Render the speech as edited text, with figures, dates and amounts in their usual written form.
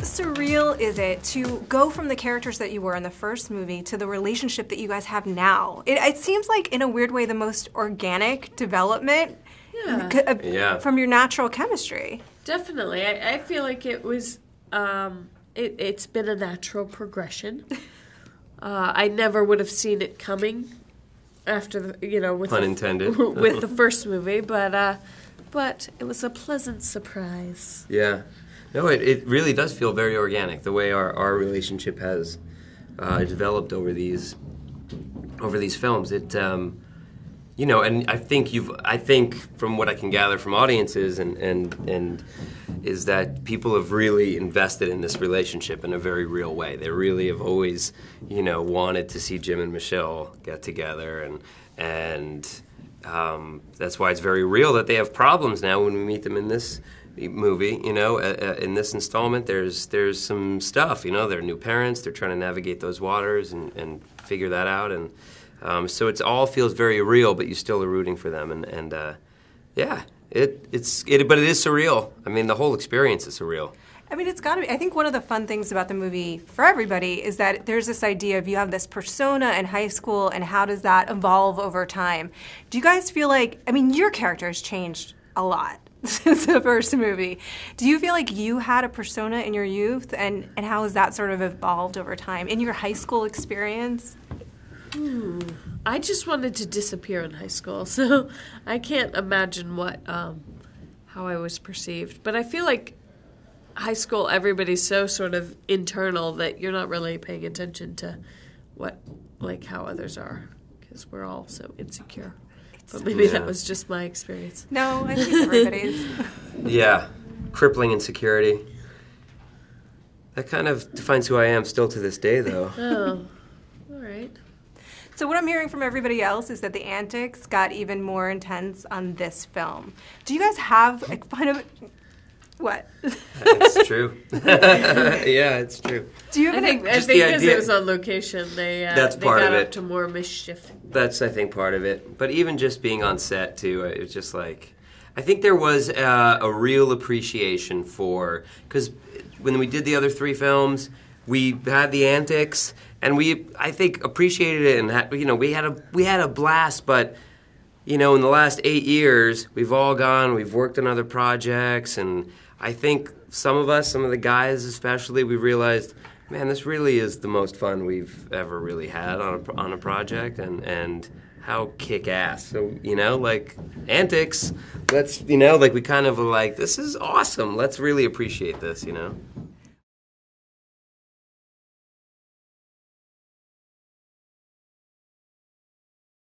surreal is it to go from the characters that you were in the first movie to the relationship that you guys have now? It seems like, in a weird way, the most organic development from your natural chemistry. Definitely. I feel like it was, it's been a natural progression. I never would have seen it coming after, with pun intended, with the first movie, but it was a pleasant surprise. Yeah. No, it really does feel very organic, the way our relationship has developed over these films. It, and I think from what I can gather from audiences and is that people have really invested in this relationship in a very real way. They really have always, wanted to see Jim and Michelle get together, and that's why it's very real that they have problems now when we meet them in this movie. In this installment, there's some stuff. They're new parents. They're trying to navigate those waters and figure that out, and so it all feels very real. But you still are rooting for them, but it is surreal. I mean, the whole experience is surreal. I mean, it's got to be. I think one of the fun things about the movie for everybody is that there's this idea of you have this persona in high school, and how does that evolve over time? Do you guys feel like, your character has changed a lot since the first movie. Do you feel like you had a persona in your youth, and how has that sort of evolved over time in your high school experience? I just wanted to disappear in high school, so I can't imagine how I was perceived. But I feel like high school, everybody's so sort of internal that you're not really paying attention to how others are, because we're all so insecure. But maybe that was just my experience. No, I think everybody's. Yeah, crippling insecurity. That kind of defines who I am still to this day, though. Oh, all right. So what I'm hearing from everybody else is that the antics got even more intense on this film. Do you guys have a kind of... What? It's true. Yeah, it's true. Do you have I think because it was on location, they got up to more mischief. That's, I think, part of it. But even just being on set, too, it was just like... I think there was a real appreciation for... Because when we did the other three films, we had the antics, and I think, appreciated it, and we had a blast, but... in the last 8 years, we've worked on other projects, and I think some of the guys especially, we realized, man, this really is the most fun we've ever really had on a project, and how kick-ass. So, antics, let's, we kind of were like, this is awesome, let's really appreciate this,